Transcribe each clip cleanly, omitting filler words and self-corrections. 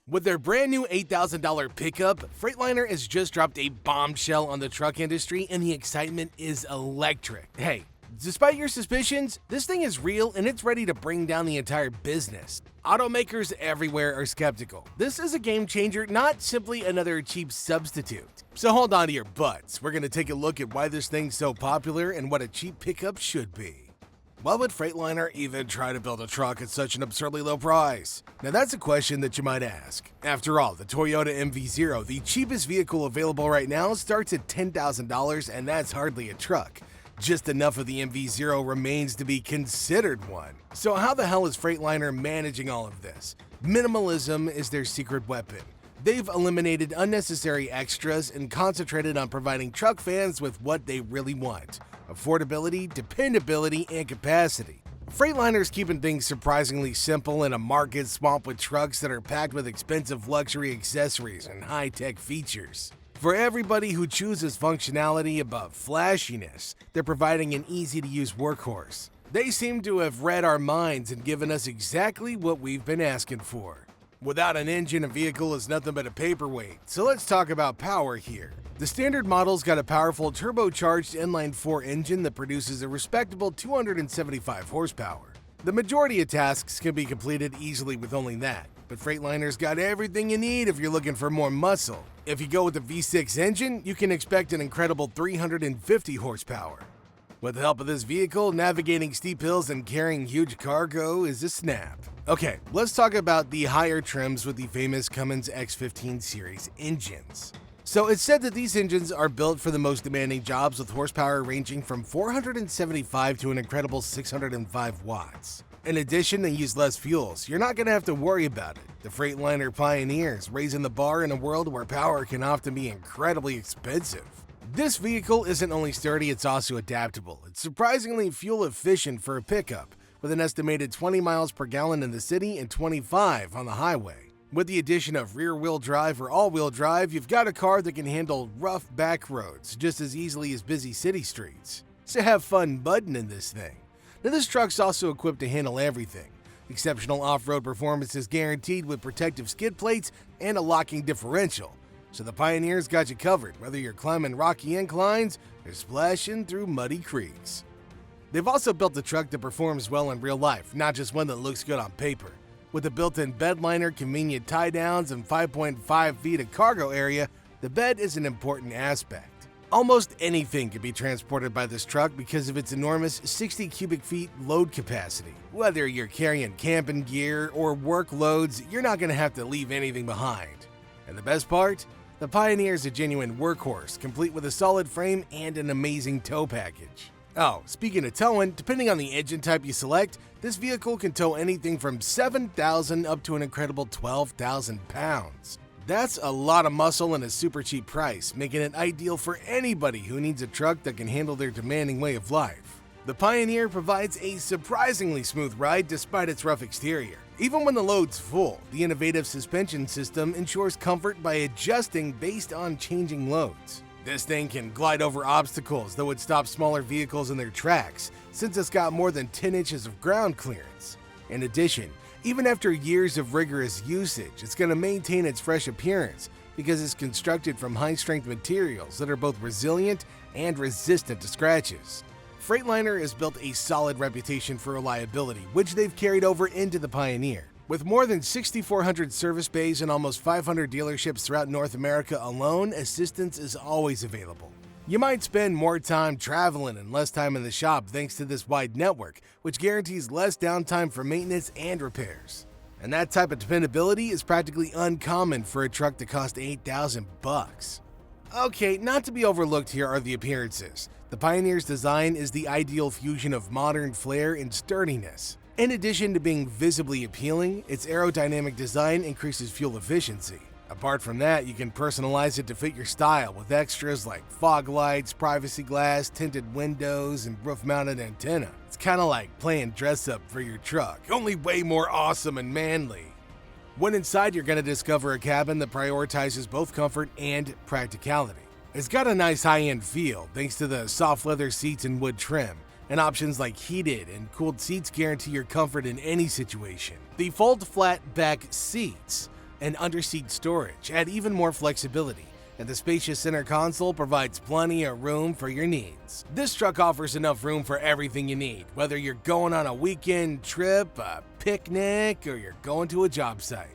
With their brand new $8,000 pickup, Freightliner has just dropped a bombshell on the truck industry, and the excitement is electric. Hey, despite your suspicions, this thing is real and it's ready to bring down the entire business. Automakers everywhere are skeptical. This is a game changer, not simply another cheap substitute. So hold on to your butts. We're going to take a look at why this thing's so popular and what a cheap pickup should be. Why would Freightliner even try to build a truck at such an absurdly low price? Now that's a question that you might ask. After all, the Toyota MV0, the cheapest vehicle available right now, starts at $10,000, and that's hardly a truck. Just enough of the MV0 remains to be considered one. So how the hell is Freightliner managing all of this? Minimalism is their secret weapon. They've eliminated unnecessary extras and concentrated on providing truck fans with what they really want: affordability, dependability, and capacity. Freightliner's keeping things surprisingly simple in a market swamped with trucks that are packed with expensive luxury accessories and high-tech features. For everybody who chooses functionality above flashiness, they're providing an easy-to-use workhorse. They seem to have read our minds and given us exactly what we've been asking for. Without an engine, a vehicle is nothing but a paperweight, so let's talk about power here. The standard model's got a powerful turbocharged inline-4 engine that produces a respectable 275 horsepower. The majority of tasks can be completed easily with only that, but Freightliner's got everything you need if you're looking for more muscle. If you go with the V6 engine, you can expect an incredible 350 horsepower. With the help of this vehicle, navigating steep hills and carrying huge cargo is a snap. Okay, let's talk about the higher trims with the famous Cummins X15 series engines. So it's said that these engines are built for the most demanding jobs, with horsepower ranging from 475 to an incredible 605 watts. In addition, they use less fuel, so you're not going to have to worry about it. The Freightliner pioneers, raising the bar in a world where power can often be incredibly expensive. This vehicle isn't only sturdy, it's also adaptable. It's surprisingly fuel efficient for a pickup, with an estimated 20 miles per gallon in the city and 25 on the highway. With the addition of rear-wheel drive or all-wheel drive, you've got a car that can handle rough back roads just as easily as busy city streets. So have fun mudding in this thing. Now this truck's also equipped to handle everything. Exceptional off-road performance is guaranteed with protective skid plates and a locking differential. So the Pioneer's got you covered, whether you're climbing rocky inclines or splashing through muddy creeks. They've also built a truck that performs well in real life, not just one that looks good on paper. With a built-in bed liner, convenient tie-downs, and 5.5 feet of cargo area, the bed is an important aspect. Almost anything can be transported by this truck because of its enormous 60 cubic feet load capacity. Whether you're carrying camping gear or work loads, you're not going to have to leave anything behind. And the best part? The Pioneer is a genuine workhorse, complete with a solid frame and an amazing tow package. Oh, speaking of towing, depending on the engine type you select, this vehicle can tow anything from 7,000 up to an incredible 12,000 pounds. That's a lot of muscle and a super cheap price, making it ideal for anybody who needs a truck that can handle their demanding way of life. The Pioneer provides a surprisingly smooth ride despite its rough exterior. Even when the load's full, the innovative suspension system ensures comfort by adjusting based on changing loads. This thing can glide over obstacles that would stop smaller vehicles in their tracks, since it's got more than 10 inches of ground clearance. In addition, even after years of rigorous usage, it's going to maintain its fresh appearance because it's constructed from high-strength materials that are both resilient and resistant to scratches. Freightliner has built a solid reputation for reliability, which they've carried over into the Pioneer. With more than 6,400 service bays and almost 500 dealerships throughout North America alone, assistance is always available. You might spend more time traveling and less time in the shop thanks to this wide network, which guarantees less downtime for maintenance and repairs. And that type of dependability is practically uncommon for a truck that costs $8,000. Okay, not to be overlooked here are the appearances. The Pioneer's design is the ideal fusion of modern flair and sturdiness. In addition to being visibly appealing, its aerodynamic design increases fuel efficiency. Apart from that, you can personalize it to fit your style with extras like fog lights, privacy glass, tinted windows, and roof-mounted antenna. It's kind of like playing dress-up for your truck, only way more awesome and manly. When inside, you're going to discover a cabin that prioritizes both comfort and practicality. It's got a nice high-end feel thanks to the soft leather seats and wood trim, and options like heated and cooled seats guarantee your comfort in any situation. The fold flat back seats and under-seat storage add even more flexibility, and the spacious center console provides plenty of room for your needs. This truck offers enough room for everything you need, whether you're going on a weekend trip, a picnic, or you're going to a job site.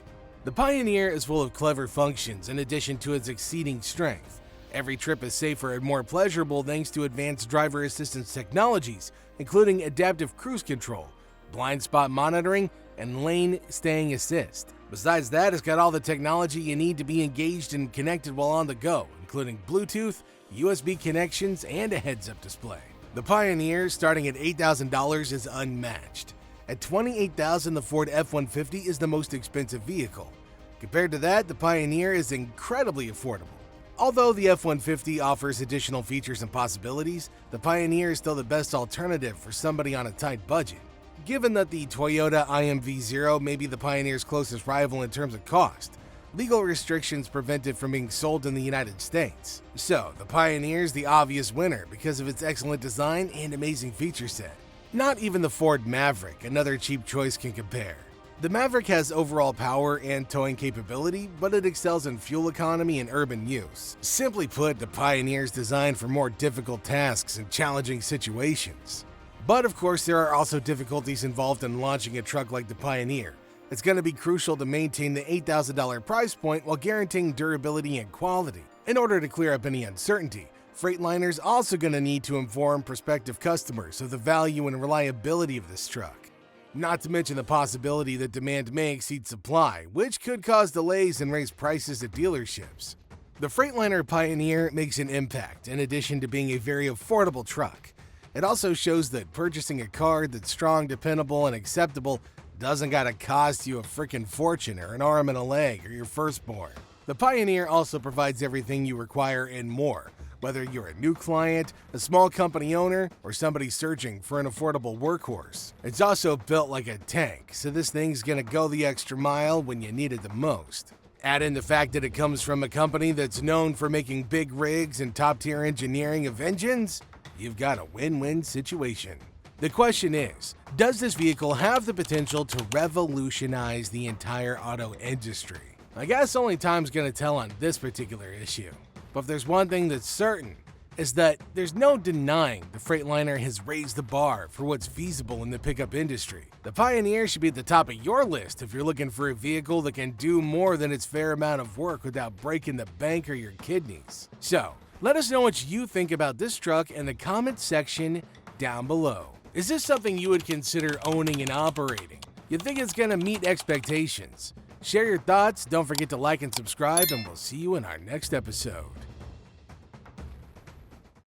The Pioneer is full of clever functions in addition to its exceeding strength. Every trip is safer and more pleasurable thanks to advanced driver assistance technologies, including adaptive cruise control, blind spot monitoring, and lane staying assist. Besides that, it's got all the technology you need to be engaged and connected while on the go, including Bluetooth, USB connections, and a heads-up display. The Pioneer, starting at $8,000, is unmatched. At $28,000, the Ford F-150 is the most expensive vehicle. Compared to that, the Pioneer is incredibly affordable. Although the F-150 offers additional features and possibilities, the Pioneer is still the best alternative for somebody on a tight budget. Given that the Toyota IMV0 may be the Pioneer's closest rival in terms of cost, legal restrictions prevent it from being sold in the United States. So, the Pioneer is the obvious winner because of its excellent design and amazing feature set. Not even the Ford Maverick, another cheap choice, can compare. The Maverick has overall power and towing capability, but it excels in fuel economy and urban use. Simply put, the Pioneer is designed for more difficult tasks and challenging situations. But of course, there are also difficulties involved in launching a truck like the Pioneer. It's going to be crucial to maintain the $8,000 price point while guaranteeing durability and quality. In order to clear up any uncertainty, Freightliner's also going to need to inform prospective customers of the value and reliability of this truck. Not to mention the possibility that demand may exceed supply, which could cause delays and raise prices at dealerships. The Freightliner Pioneer makes an impact in addition to being a very affordable truck. It also shows that purchasing a car that's strong, dependable, and acceptable doesn't gotta cost you a freaking fortune or an arm and a leg or your firstborn. The Pioneer also provides everything you require and more, whether you're a new client, a small company owner, or somebody searching for an affordable workhorse. It's also built like a tank, so this thing's gonna go the extra mile when you need it the most. Add in the fact that it comes from a company that's known for making big rigs and top-tier engineering of engines, you've got a win-win situation. The question is, does this vehicle have the potential to revolutionize the entire auto industry? I guess only time's gonna tell on this particular issue. But if there's one thing that's certain, is that there's no denying the Freightliner has raised the bar for what's feasible in the pickup industry. The Pioneer should be at the top of your list if you're looking for a vehicle that can do more than its fair amount of work without breaking the bank or your kidneys. So, let us know what you think about this truck in the comments section down below. Is this something you would consider owning and operating? You think it's gonna meet expectations? Share your thoughts, don't forget to like and subscribe, and we'll see you in our next episode.